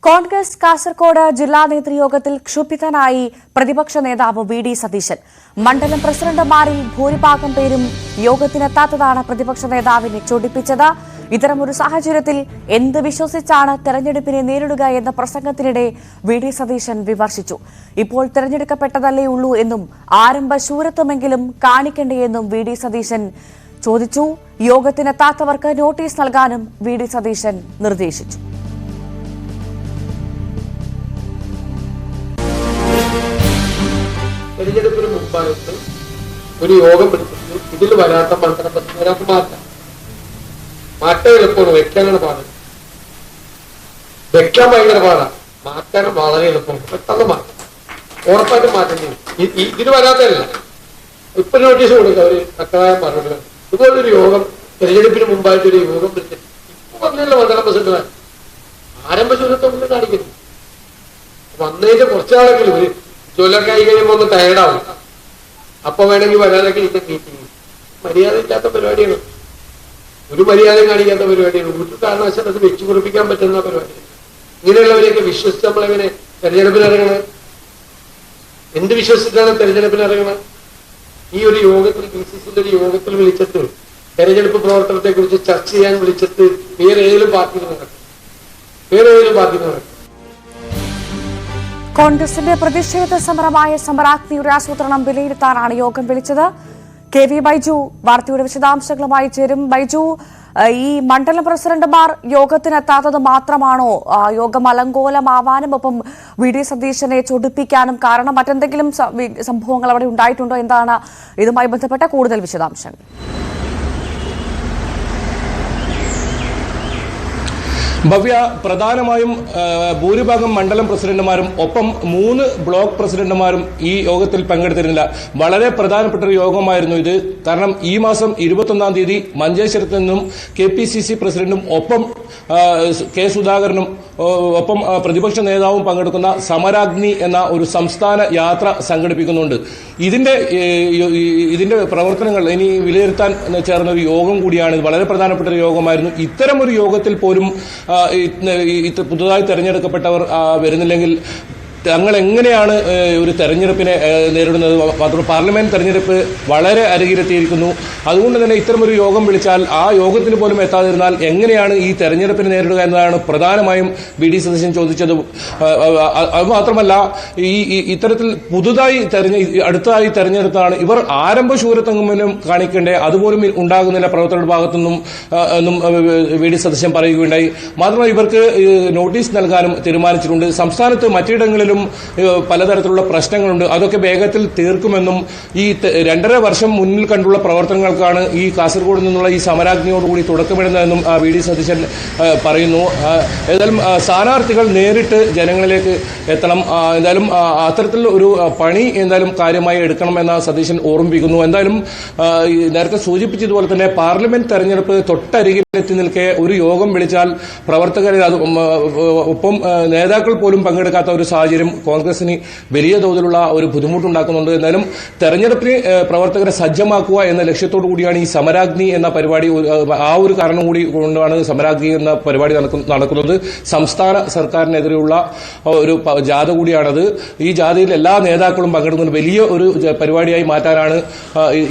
കോൺഗ്രസ് കാസർകോട് ജില്ലാ നേതൃയോഗത്തിൽ ക്ഷുഭിതനായി പ്രതിപക്ഷ നേതാവ് വി.ഡി. സതീശൻ. മണ്ഡലം പ്രസിഡന്റുമാരിൽ ഭൂരിഭാഗം പേരും യോഗത്തിനെത്താത്തതാണ് പ്രതിപക്ഷ നേതാവിനെ ചൊടിപ്പിച്ചത്. ഇത്തരമൊരു സാഹചര്യത്തിൽ എന്ത് വിശ്വസിച്ചാണ് തെരഞ്ഞെടുപ്പിനെ നേരിടുക എന്ന പ്രസംഗത്തിനിടെ വി.ഡി. സതീശൻ വിമർശിച്ചു. ഇപ്പോൾ തെരഞ്ഞെടുക്കപ്പെട്ടതല്ലേ ഉള്ളൂ എന്നും ആരംഭ ശൂരത്വമെങ്കിലും കാണിക്കേണ്ടേയെന്നും വി.ഡി. സതീശൻ ചോദിച്ചു. യോഗത്തിനെത്താത്തവർക്ക് നോട്ടീസ് നൽകാനും വി.ഡി. സതീശൻ നിർദ്ദേശിച്ചു. തെരഞ്ഞെടുപ്പിന് മുമ്പായിട്ട് ഒരു യോഗം വിളിച്ചിട്ട് ഇതിൽ വരാത്ത മണ്ഡലത്തിൽ ഒരാൾക്ക് മാറ്റാൻ എളുപ്പമാണ്, വെക്കാനാണ് പാട്. വെക്കാൻ ഭയങ്കര പാടാണ്, മാറ്റാനും വളരെ എളുപ്പമാണ്. പെട്ടെന്ന് മാറ്റാം, ഉറപ്പായിട്ടും മാറ്റേണ്ടി വരും. ഇതിന് വരാത്തല്ല, ഇപ്പൊ നോട്ടീസ് കൊടുക്കുക ഒരു തക്കതായ മറുപടി. ഇതുപോലൊരു യോഗം തെരഞ്ഞെടുപ്പിന് മുമ്പായിട്ട് ഒരു യോഗം വിളിച്ചിട്ട് ഇപ്പൊ വന്നല്ലോ മണ്ഡലം പ്രസിഡന്റുമാർ ആരംഭ ശൂരത്വം കാണിക്കുന്നു. വന്നതിന്റെ കുറച്ചാളെങ്കിലും ഒരു ജോലിയൊക്കെ ആയി കഴിയുമ്പോൾ ഒന്ന് ടയർഡാവും. അപ്പൊ വേണമെങ്കിൽ വരാനൊക്കെ ഇന്ന മീറ്റിംഗ് മര്യാദ ഇല്ലാത്ത പരിപാടിയാണ്, ഒരു മര്യാദയും കാണിക്കാത്ത പരിപാടിയാണ്. ഒരു കാരണവശാൽ അത് വെച്ചു കുറിപ്പിക്കാൻ പറ്റുന്ന പരിപാടിയാണ്. ഇങ്ങനെയുള്ളവരെയൊക്കെ വിശ്വസിച്ച് നമ്മളെങ്ങനെ തെരഞ്ഞെടുപ്പിന് ഇറങ്ങണത്? എന്ത് വിശ്വസിച്ചിട്ടാണ് തെരഞ്ഞെടുപ്പിന് ഇറങ്ങണത്? ഈ ഒരു യോഗത്തിൽ BCCയുടെ ഒരു യോഗത്തിൽ വിളിച്ചിട്ട് തെരഞ്ഞെടുപ്പ് പ്രവർത്തനത്തെ കുറിച്ച് ചർച്ച ചെയ്യാൻ വിളിച്ചിട്ട് വേറെ ഏതെങ്കിലും പാർട്ടിയിൽ നടക്കും. കോൺഗ്രസിന്റെ പ്രതിഷേധ സമരമായ സമരാഗ്നിയുടെ ആസൂത്രണം വിലയിരുത്താനാണ് യോഗം വിളിച്ചത്. KV ബൈജു വാർത്തയുടെ വിശദാംശങ്ങളുമായി ചേരും. ബൈജു, ഈ മണ്ഡലം പ്രസിഡന്റുമാർ യോഗത്തിനെത്താത്തത് മാത്രമാണോ യോഗം അലങ്കോലമാവാനും ഒപ്പം വി.ഡി. സതീശനെ ചൊടിപ്പിക്കാനും കാരണം? മറ്റെന്തെങ്കിലും സംഭവങ്ങൾ അവിടെ ഉണ്ടായിട്ടുണ്ടോ? എന്താണ് ഇതുമായി ബന്ധപ്പെട്ട കൂടുതൽ വിശദാംശങ്ങൾ? ഭവ്യ, പ്രധാനമായും ഭൂരിഭാഗം മണ്ഡലം പ്രസിഡന്റുമാരും ഒപ്പം 3 ബ്ലോക്ക് പ്രസിഡന്റുമാരും ഈ യോഗത്തിൽ പങ്കെടുത്തിരുന്നില്ല. വളരെ പ്രധാനപ്പെട്ട ഒരു യോഗമായിരുന്നു ഇത്. കാരണം ഈ മാസം 21-ാം തീയതി മഞ്ചേശ്വരത്ത് നിന്നും KPCC പ്രസിഡന്റും ഒപ്പം കെ സുധാകരനും ഒപ്പം പ്രതിപക്ഷ നേതാവും പങ്കെടുക്കുന്ന സമരാഗ്നി എന്ന ഒരു സംസ്ഥാന യാത്ര സംഘടിപ്പിക്കുന്നുണ്ട്. ഇതിന്റെ പ്രവർത്തനങ്ങൾ ഇനി വിലയിരുത്താൻ ചേർന്ന ഒരു യോഗം കൂടിയാണ്. ഇത് വളരെ പ്രധാനപ്പെട്ട ഒരു യോഗമായിരുന്നു. ഇത്തരം ഒരു യോഗത്തിൽ പോലും പുതുതായി തെരഞ്ഞെടുക്കപ്പെട്ടവർ വരുന്നില്ലെങ്കിൽ തങ്ങൾ എങ്ങനെയാണ് ഒരു തെരഞ്ഞെടുപ്പിനെ നേരിടുന്നത്? മാത്രം പാർലമെന്റ് തെരഞ്ഞെടുപ്പ് വളരെ അരികിലെത്തിയിരിക്കുന്നു. അതുകൊണ്ട് തന്നെ ഇത്തരമൊരു യോഗം വിളിച്ചാൽ ആ യോഗത്തിന് പോലും എത്താതിരുന്നാൽ എങ്ങനെയാണ് ഈ തെരഞ്ഞെടുപ്പിനെ നേരിടുക എന്നതാണ് പ്രധാനമായും വി.ഡി. സതീശൻ ചോദിച്ചത്. അതുമാത്രമല്ല, ഇത്തരത്തിൽ അടുത്തതായി തെരഞ്ഞെടുത്താണ് ഇവർ ആരംഭ ശൂരത്വം കാണിക്കേണ്ടേ, അതുപോലും ഉണ്ടാകുന്നില്ല പ്രവർത്തകരുടെ ഭാഗത്തുനിന്നും വി.ഡി. സതീശൻ പറയുകയുണ്ടായി. മാത്രമല്ല, ഇവർക്ക് നോട്ടീസ് നൽകാനും തീരുമാനിച്ചിട്ടുണ്ട്. സംസ്ഥാനത്ത് മറ്റിടങ്ങളിൽ പലതരത്തിലുള്ള പ്രശ്നങ്ങളുണ്ട്, അതൊക്കെ വേഗത്തിൽ തീർക്കുമെന്നും ഈ 2.5 വർഷം മുന്നിൽ കണ്ടുള്ള പ്രവർത്തനങ്ങൾക്കാണ് ഈ കാസർഗോഡ് നിന്നുള്ള ഈ സമരാഗ്നിയോടുകൂടി തുടക്കമിടുന്നതെന്നും വി.ഡി. സതീശൻ പറയുന്നു. ഏതായാലും സ്ഥാനാർത്ഥികൾ നേരിട്ട് ജനങ്ങളിലേക്ക് എത്തണം. എന്തായാലും അത്തരത്തിൽ ഒരു പണി എന്തായാലും കാര്യമായി എടുക്കണമെന്ന് സതീശൻ ഓർമ്മിപ്പിക്കുന്നു. എന്തായാലും നേരത്തെ സൂചിപ്പിച്ചതുപോലെ തന്നെ പാർലമെന്റ് തെരഞ്ഞെടുപ്പ് തൊട്ടരികിലെത്തി നിൽക്കെ ഒരു യോഗം വിളിച്ചാൽ പ്രവർത്തകരെ ഒപ്പം നേതാക്കൾ പോലും പങ്കെടുക്കാത്ത ഒരു സാഹചര്യം കോൺഗ്രസിന് വലിയ തോതിലുള്ള ഒരു ബുദ്ധിമുട്ടുണ്ടാക്കുന്നുണ്ട്. എന്നാലും തെരഞ്ഞെടുപ്പിന് പ്രവർത്തകരെ സജ്ജമാക്കുക എന്ന ലക്ഷ്യത്തോടു കൂടിയാണ് ഈ സമരാഗ്നി എന്ന പരിപാടി. ആ ഒരു കാരണം കൂടി കൊണ്ടാണ് സമരാഗ്നി എന്ന പരിപാടി നടക്കുന്നത്. സംസ്ഥാന സർക്കാരിനെതിരെയുള്ള ഒരു ജാഥ കൂടിയാണത്. ഈ ജാഥയിൽ എല്ലാ നേതാക്കളും പങ്കെടുക്കുന്നത് വലിയ ഒരു പരിപാടിയായി മാറ്റാനാണ്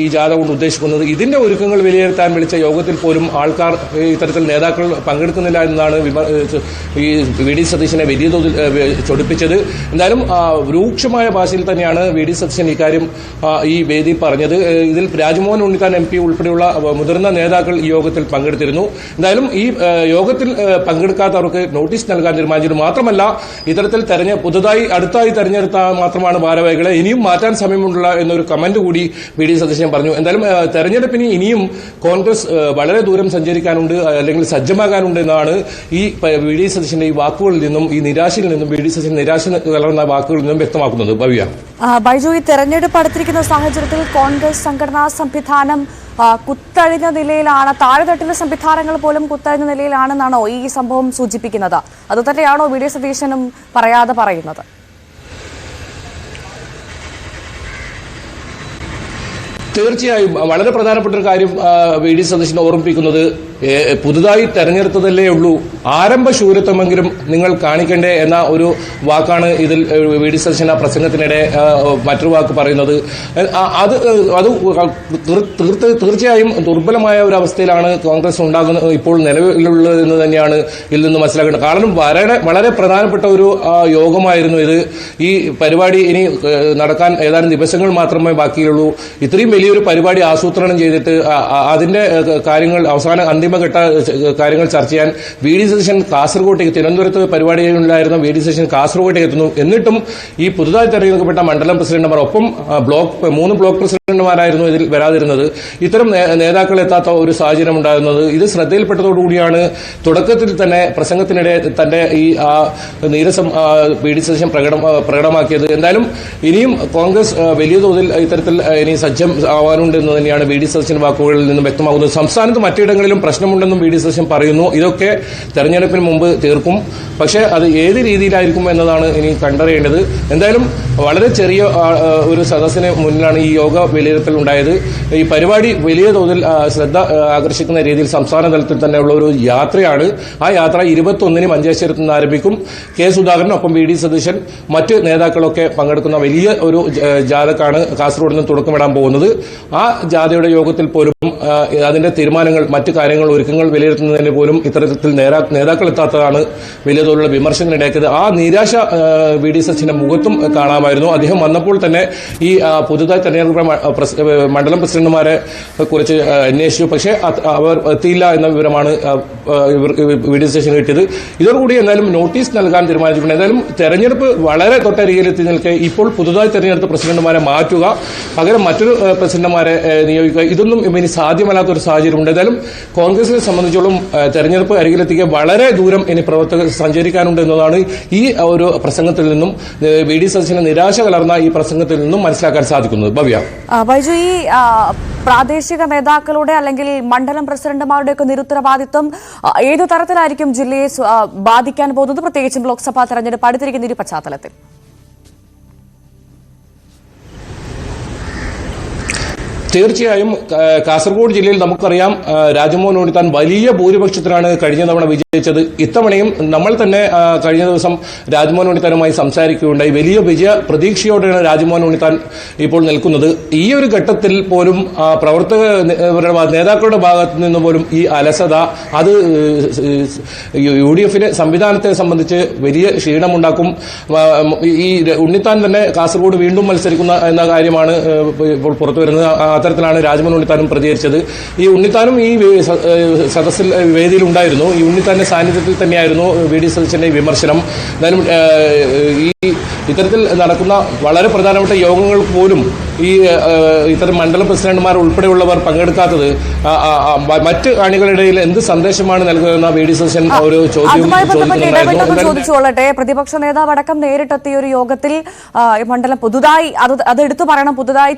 ഈ ജാഥ കൊണ്ട് ഉദ്ദേശിക്കുന്നത്. ഇതിന്റെ ഒരുക്കങ്ങൾ വിലയിരുത്താൻ വിളിച്ച യോഗത്തിൽ പോലും ആൾക്കാർ ഇത്തരത്തിൽ നേതാക്കൾ പങ്കെടുക്കുന്നില്ല എന്നതാണ് ഈ വി.ഡി. സതീശനെ വലിയ തോതിൽ ചൊടിപ്പിച്ചത്. എന്തായാലും രൂക്ഷമായ ഭാഷയിൽ തന്നെയാണ് വി.ഡി. സതീശൻ ഇക്കാര്യം ഈ വേദി പറഞ്ഞത്. ഇതിൽ രാജ്മോഹൻ ഉണ്ണിത്താൻ MP ഉൾപ്പെടെയുള്ള മുതിർന്ന നേതാക്കൾ ഈ യോഗത്തിൽ പങ്കെടുത്തിരുന്നു. എന്തായാലും ഈ യോഗത്തിൽ പങ്കെടുക്കാത്തവർക്ക് നോട്ടീസ് നൽകാൻ തീരുമാനിച്ചു. മാത്രമല്ല, ഇത്തരത്തിൽ അടുത്തായി തെരഞ്ഞെടുത്താൽ മാത്രമാണ് ഭാരവാഹികളെ, ഇനിയും മാറ്റാൻ സമയമുണ്ടല്ല എന്നൊരു കമന്റ് കൂടി വി.ഡി. സതീശൻ പറഞ്ഞു. എന്തായാലും തെരഞ്ഞെടുപ്പിന് ഇനിയും കോൺഗ്രസ് വളരെ ദൂരം സഞ്ചരിക്കാനുണ്ട്, അല്ലെങ്കിൽ സജ്ജമാകാനുണ്ട് എന്നാണ് ഈ വി.ഡി. സതീശന്റെ ഈ വാക്കുകളിൽ നിന്നും, ഈ നിരാശയിൽ നിന്നും വി.ഡി. സതീശൻ നിരാശ കലർന്ന വാക്കുകളിൽ നിന്നും വ്യക്തമാക്കുന്നത്. ഭവ്യ, ബൈജു, ഈ തെരഞ്ഞെടുപ്പ് അടുത്തിരിക്കുന്ന സാഹചര്യത്തിൽ കോൺഗ്രസ് സംഘടനാ സംവിധാനം കുത്തഴിഞ്ഞ നിലയിലാണ്, താഴെത്തട്ടിലെ സംവിധാനങ്ങൾ പോലും കുത്തഴിഞ്ഞ നിലയിലാണെന്നാണോ ഈ സംഭവം സൂചിപ്പിക്കുന്നത്? അതുതന്നെയാണോ വി.ഡി. സതീശനും പറയാതെ പറയുന്നത്? തീർച്ചയായും വളരെ പ്രധാനപ്പെട്ട ഒരു കാര്യം വി.ഡി. സതീശൻ ഓർമ്മിപ്പിക്കുന്നത് പുതുതായി തെരഞ്ഞെടുത്തതല്ലേ ഉള്ളൂ, ആരംഭ ശൂരത്വമെങ്കിലും നിങ്ങൾ കാണിക്കണ്ടേ എന്ന ഒരു വാക്കാണ് ഇതിൽ വി ഡി സതീശൻ ആ പ്രസംഗത്തിനിടെ മറ്റൊരു വാക്ക് പറയുന്നത്. അത് തീർച്ചയായും ദുർബലമായ ഒരു അവസ്ഥയിലാണ് കോൺഗ്രസ് ഉണ്ടാകുന്നത് ഇപ്പോൾ നിലവിലുള്ളതെന്ന് തന്നെയാണ് ഇതിൽ നിന്ന് മനസ്സിലാക്കേണ്ടത്. കാരണം വളരെ പ്രധാനപ്പെട്ട ഒരു യോഗമായിരുന്നു ഇത്. ഈ പരിപാടി ഇനി നടക്കാൻ ഏതാനും ദിവസങ്ങൾ മാത്രമേ ബാക്കിയുള്ളൂ. ഇത്രയും വലിയൊരു പരിപാടി ആസൂത്രണം ചെയ്തിട്ട് അതിന്റെ കാര്യങ്ങൾ അന്തിമഘട്ട കാര്യങ്ങൾ ചർച്ച ചെയ്യാൻ വി ഡി സതീശൻ കാസർഗോട്ടേക്ക്, തിരുവനന്തപുരത്ത് പരിപാടിയിലുണ്ടായിരുന്ന വി ഡി സതീശൻ കാസർഗോട്ടേക്ക് എത്തുന്നു. എന്നിട്ടും ഈ പുതുതായി തെരഞ്ഞെടുക്കപ്പെട്ട മണ്ഡലം പ്രസിഡന്റുമാർ, ഒപ്പം 3 ബ്ലോക്ക് പ്രസിഡന്റുമാരായിരുന്നു ഇതിൽ വരാതിരുന്നത്. ഇത്തരം നേതാക്കൾ എത്താത്ത ഒരു സാഹചര്യം ഉണ്ടാകുന്നത് ഇത് ശ്രദ്ധയിൽപ്പെട്ടതോടുകൂടിയാണ് തുടക്കത്തിൽ തന്നെ പ്രസംഗത്തിനിടെ തന്റെ ഈ നീരസം വി ഡി സതീശൻ പ്രകടമാക്കിയത്. എന്തായാലും ഇനിയും കോൺഗ്രസ് വലിയ തോതിൽ ഇത്തരത്തിൽ ഇനി സജ്ജം ആവാനുണ്ടെന്ന് തന്നെയാണ് വി ഡി സതീശൻ വാക്കുകളിൽ നിന്നും വ്യക്തമാകുന്നത്. സംസ്ഥാനത്ത് മറ്റിടങ്ങളിലും പ്രശ്നമുണ്ടെന്നും വി ഡി സതീശൻ പറയുന്നു. ഇതൊക്കെ തെരഞ്ഞെടുപ്പിന് മുമ്പ് തീർക്കും. പക്ഷേ അത് ഏത് രീതിയിലായിരിക്കും എന്നതാണ് ഇനി കണ്ടറിയേണ്ടത്. എന്തായാലും വളരെ ചെറിയ ഒരു സദസ്സിന് മുന്നിലാണ് ഈ യോഗ വിലയിരുത്തൽ ഉണ്ടായത്. ഈ പരിപാടി വലിയ തോതിൽ ശ്രദ്ധ ആകർഷിക്കുന്ന രീതിയിൽ സംസ്ഥാന തലത്തിൽ തന്നെയുള്ള ഒരു യാത്രയാണ്. ആ യാത്ര 21-ന് മഞ്ചേശ്വരത്ത് നിന്ന് ആരംഭിക്കും. കെ സുധാകരൻ, ഒപ്പം വി ഡി സതീശൻ, മറ്റ് നേതാക്കളൊക്കെ പങ്കെടുക്കുന്ന വലിയ ഒരു ജാഥക്കാണ് കാസർഗോഡ് നിന്ന് തുടക്കമിടാൻ പോകുന്നത്. ആ ജാഥയുടെ യോഗത്തിൽ പോലും അതിന്റെ തീരുമാനങ്ങൾ, മറ്റു കാര്യങ്ങൾ, ഒരുക്കങ്ങൾ വിലയിരുത്തുന്നതിന് പോലും ഇത്തരത്തിൽ നേതാക്കൾ എത്താത്തതാണ് വലിയ തോതിലുള്ള വിമർശനത്തിനിടയാക്കിയത്. ആ നിരാശ വി ഡി സതീശന്റെ മുഖത്തും കാണാമായിരുന്നു. അദ്ദേഹം വന്നപ്പോൾ തന്നെ ഈ പുതുതായി തെരഞ്ഞെടുക്കപ്പെട്ട മണ്ഡലം പ്രസിഡന്റുമാരെ കുറിച്ച് അന്വേഷിച്ചു. പക്ഷേ അവർ എത്തിയില്ല എന്ന വിവരമാണ് വി ഡി സതീശന് കിട്ടിയത്. ഇതോടുകൂടി എന്തായാലും നോട്ടീസ് നൽകാൻ തീരുമാനിച്ചിട്ടുണ്ട്. എന്തായാലും തെരഞ്ഞെടുപ്പ് വളരെ തൊട്ടരികിലെത്തി നിൽക്കെ ഇപ്പോൾ പുതുതായി തെരഞ്ഞെടുത്ത പ്രസിഡന്റുമാരെ മാറ്റുക, പകരം മറ്റൊരു പ്രസിഡന്റുമാരെ നിയോഗിക്കുക, ഇതൊന്നും ഇനി സാധ്യമല്ലാത്തൊരു സാഹചര്യമുണ്ട്. എന്തായാലും കോൺഗ്രസിനെ സംബന്ധിച്ചോളം തെരഞ്ഞെടുപ്പ് അരികിലെത്തിക്കുക വളരെ ദൂരം ഇനി പ്രവർത്തകർ സഞ്ചരിക്കാനുണ്ട് എന്നതാണ് ഈ ഒരു പ്രസംഗത്തിൽ നിന്നും, വി ഡി സതീശന് നിരാശ കലർന്ന ഈ പ്രസംഗത്തിൽ നിന്നും മനസ്സിലാക്കാൻ സാധിക്കുന്നത്. ഭവ്യ, ബൈജു, ഈ പ്രാദേശിക നേതാക്കളുടെ അല്ലെങ്കിൽ മണ്ഡലം പ്രസിഡന്റുമാരുടെ ഒക്കെ നിരുത്തരവാദിത്വം ഏതു തരത്തിലായിരിക്കും ജില്ലയെ ബാധിക്കാൻ പോകുന്നത്, പ്രത്യേകിച്ചും ലോക്സഭാ തെരഞ്ഞെടുപ്പ് അടുത്തിരിക്കുന്ന ഈ പശ്ചാത്തലത്തിൽ? തീർച്ചയായും കാസർഗോഡ് ജില്ലയിൽ നമുക്കറിയാം, രാജ്മോഹൻ ഉണ്ണിത്താൻ വലിയ ഭൂരിപക്ഷത്തിലാണ് കഴിഞ്ഞ തവണ വിജയിച്ചത്. ഇത്തവണയും നമ്മൾ തന്നെ കഴിഞ്ഞ ദിവസം രാജ്മോഹൻ ഉണ്ണിത്താനുമായി സംസാരിക്കുകയുണ്ടായി. വലിയ വിജയ പ്രതീക്ഷയോടെയാണ് രാജ്മോഹൻ ഉണ്ണിത്താൻ ഇപ്പോൾ നിൽക്കുന്നത്. ഈ ഒരു ഘട്ടത്തിൽ പോലും നേതാക്കളുടെ ഭാഗത്തു നിന്ന് പോലും ഈ അലസത, അത് UDF സംവിധാനത്തെ സംബന്ധിച്ച് വലിയ ക്ഷീണമുണ്ടാക്കും. ഈ ഉണ്ണിത്താൻ തന്നെ കാസർഗോഡ് വീണ്ടും മത്സരിക്കുന്ന എന്ന കാര്യമാണ് ഇപ്പോൾ പുറത്തു വരുന്നത്. അത്തരത്തിലാണ് രാജ്മോഹൻ ഉണ്ണിത്താനും പ്രതികരിച്ചത്. ഈ ഉണ്ണിത്താനും ഈ സദസ്സിൽ വേദിയിൽ ഉണ്ടായിരുന്നു. ഈ ഉണ്ണിത്താന്റെ സാന്നിധ്യത്തിൽ തന്നെയായിരുന്നു വി ഡി സതീശന്റെ വിമർശനം. എന്തായാലും ഈ ഇത്തരത്തിൽ നടക്കുന്ന വളരെ പ്രധാനപ്പെട്ട യോഗങ്ങൾ പോലും ഈ ഇത്തരം മണ്ഡലം പ്രസിഡന്റുമാർ ഉൾപ്പെടെയുള്ളവർ പങ്കെടുക്കാത്തത് മറ്റ് അണികളിടയിൽ എന്ത് സന്ദേശമാണ് നൽകുന്നതെന്ന വി ഡി സതീശൻ ഒരു ചോദിച്ചോളട്ടെ. പ്രതിപക്ഷ നേതാവ് അടക്കം നേരിട്ടെത്തിയ ഒരു യോഗത്തിൽ മണ്ഡലം പുതുതായി അത് എടുത്തു പറയണം, പുതുതായി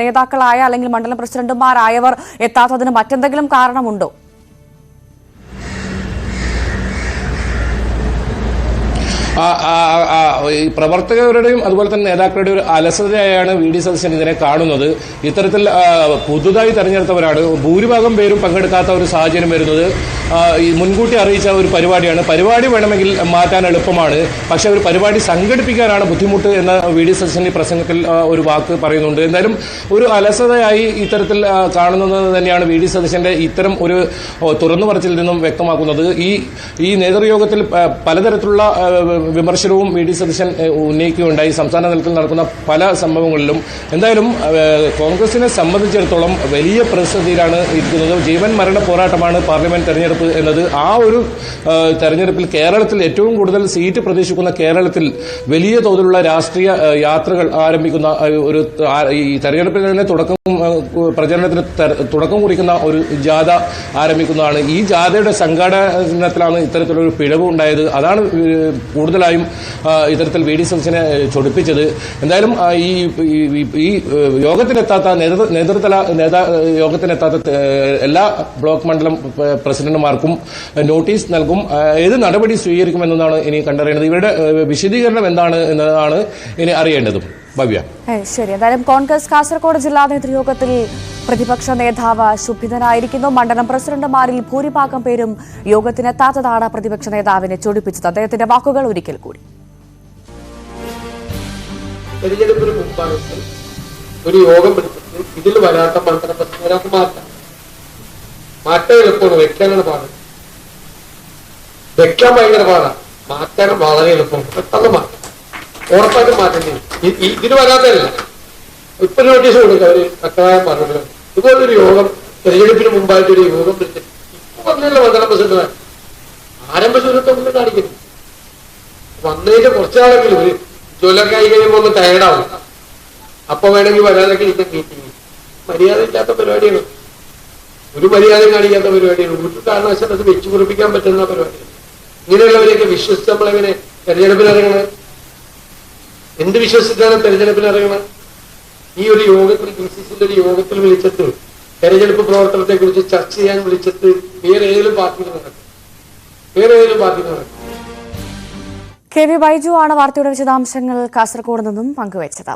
നേതാക്കളായ അല്ലെങ്കിൽ മണ്ഡലം പ്രസിഡന്റുമാരായവർ എത്താത്തതിന് മറ്റെന്തെങ്കിലും കാരണമുണ്ടോ? പ്രവർത്തകരുടെയും അതുപോലെ തന്നെ നേതാക്കളുടെ ഒരു അലസതയായാണ് വി ഡി സതീശൻ ഇതിനെ കാണുന്നത്. ഇത്തരത്തിൽ പുതുതായി തെരഞ്ഞെടുത്തവരാണ് ഭൂരിഭാഗം പേരും പങ്കെടുക്കാത്ത ഒരു സാഹചര്യം വരുന്നത്. ഈ മുൻകൂട്ടി അറിയിച്ച ഒരു പരിപാടിയാണ്. പരിപാടി വേണമെങ്കിൽ മാറ്റാൻ എളുപ്പമാണ്, പക്ഷെ ഒരു പരിപാടി സംഘടിപ്പിക്കാനാണ് ബുദ്ധിമുട്ട് എന്ന് വി ഡി സതീശൻ ഈ പ്രസംഗത്തിൽ ഒരു വാക്ക് പറയുന്നുണ്ട്. എന്തായാലും ഒരു അലസതയായി ഇത്തരത്തിൽ കാണുന്നത് തന്നെയാണ് വി ഡി സതീശന്റെ ഇത്തരം ഒരു തുറന്നു പറച്ചിൽ നിന്നും വ്യക്തമാക്കുന്നത്. ഈ നേതൃയോഗത്തിൽ പലതരത്തിലുള്ള വിമർശനവും വി ഡി സതീശൻ ഉന്നയിക്കുകയുണ്ടായി സംസ്ഥാന തലത്തിൽ നടക്കുന്ന പല സംഭവങ്ങളിലും. എന്തായാലും കോൺഗ്രസിനെ സംബന്ധിച്ചിടത്തോളം വലിയ പ്രതിസന്ധിയിലാണ് ഇരിക്കുന്നത്. ജീവൻ മരണ പോരാട്ടമാണ് പാർലമെന്റ് തെരഞ്ഞെടുപ്പ് എന്നത്. ആ ഒരു തെരഞ്ഞെടുപ്പിൽ കേരളത്തിൽ ഏറ്റവും കൂടുതൽ സീറ്റ് പ്രതീക്ഷിക്കുന്ന കേരളത്തിൽ വലിയ തോതിലുള്ള രാഷ്ട്രീയ യാത്രകൾ ആരംഭിക്കുന്ന ഒരു ഈ തെരഞ്ഞെടുപ്പിൽ തന്നെ പ്രചരണത്തിന് തുടക്കം കുറിക്കുന്ന ഒരു ജാഥ ആരംഭിക്കുന്നതാണ്. ഈ ജാഥയുടെ സംഘാടനത്തിലാണ് ഇത്തരത്തിലൊരു പിഴവ് ഉണ്ടായത്. അതാണ് കൂടുതലായും ഇത്തരത്തിൽ വി ഡി സതീശനെ ചൊടിപ്പിച്ചത്. എന്തായാലും ഈ യോഗത്തിനെത്താത്ത യോഗത്തിനെത്താത്ത എല്ലാ ബ്ലോക്ക് മണ്ഡലം പ്രസിഡന്റുമാർക്കും നോട്ടീസ് നൽകും. ഏത് നടപടി സ്വീകരിക്കുമെന്നതാണ് ഇനി കണ്ടറിയേണ്ടത്. ഇവരുടെ വിശദീകരണം എന്താണ് എന്നതാണ് ഇനി അറിയേണ്ടതും. ഭവ്യ. ശരി, എന്തായാലും കോൺഗ്രസ് കാസർഗോഡ് ജില്ലാ നേതൃയോഗത്തിൽ പ്രതിപക്ഷ നേതാവ് ശുഭിതനായിരിക്കുന്നു. മണ്ഡലം പ്രസിഡന്റുമാരിൽ ഭൂരിഭാഗം പേരും യോഗത്തിനെത്താത്തതാണ് പ്രതിപക്ഷ നേതാവിനെ ചൊടിപ്പിച്ചത്. അദ്ദേഹത്തിന്റെ വാക്കുകൾ ഒരിക്കൽ കൂടി. തെരഞ്ഞെടുപ്പിന് മുമ്പാണ് ഒരു യോഗം എടുത്തിട്ട് ഇതിൽ വരാത്ത മണ്ഡലം പ്രസിഡന്റ് മാറ്റാം എളുപ്പമാണ്, വെക്കാനാണ് പാട്. വെക്കാൻ ഭയങ്കര പാടാണ്, മാറ്റാനും വളരെ എളുപ്പമാണ്. പെട്ടെന്ന് മാറ്റാം, ഉറപ്പായിട്ടും മാറ്റേണ്ടി. ഇതിന് വരാത്തല്ല, ഇപ്പൊ നോട്ടീസ് കൊടുക്കുക അവര് അഭിപ്രായം പറഞ്ഞത്. ഇതുപോലൊരു യോഗം തെരഞ്ഞെടുപ്പിന് മുമ്പായിട്ട് ഒരു യോഗം വിളിച്ചിട്ട് ഇപ്പൊ വന്നില്ല മണ്ഡലം പ്രസിഡന്റ് ആരംഭ ശൂരത്തൊന്നും കാണിക്കുന്നു. വന്നതിന്റെ കുറച്ചാളെങ്കിലും ഒരു ജോലക്കായി കഴിയുമ്പോൾ ഒന്ന് ടയർഡാവും. അപ്പൊ വേണമെങ്കിൽ വരാതൊക്കെ ഇരിക്കാൻ മീറ്റിംഗ്. മര്യാദ ഇല്ലാത്ത പരിപാടിയാണ്, ഒരു മര്യാദയും കാണിക്കാത്ത പരിപാടിയാണ്. ഒരു കാരണവശാലും അത് വെച്ചു കുറിപ്പിക്കാൻ പറ്റുന്ന പരിപാടിയാണ്. ഇങ്ങനെയുള്ളവരെയൊക്കെ വിശ്വസിച്ച് നമ്മളെങ്ങനെ തെരഞ്ഞെടുപ്പിന് ഇറങ്ങണത്? എന്ത് വിശ്വസിച്ചാണ് തെരഞ്ഞെടുപ്പിന് ഇറങ്ങണത്? ഈ ഒരു യോഗത്തിൽ DCCയുടെ ഒരു യോഗത്തിൽ വിളിച്ചിട്ട് തെരഞ്ഞെടുപ്പ് പ്രവർത്തനത്തെ കുറിച്ച് ചർച്ച ചെയ്യാൻ വിളിച്ചിട്ട് വേറെ ഏതെങ്കിലും പാർട്ടിയിൽ നടക്കും. KV ബൈജു ആണ് വാർത്തയുടെ വിശദാംശങ്ങൾ കാസർഗോഡ് നിന്നും പങ്കുവച്ചത്.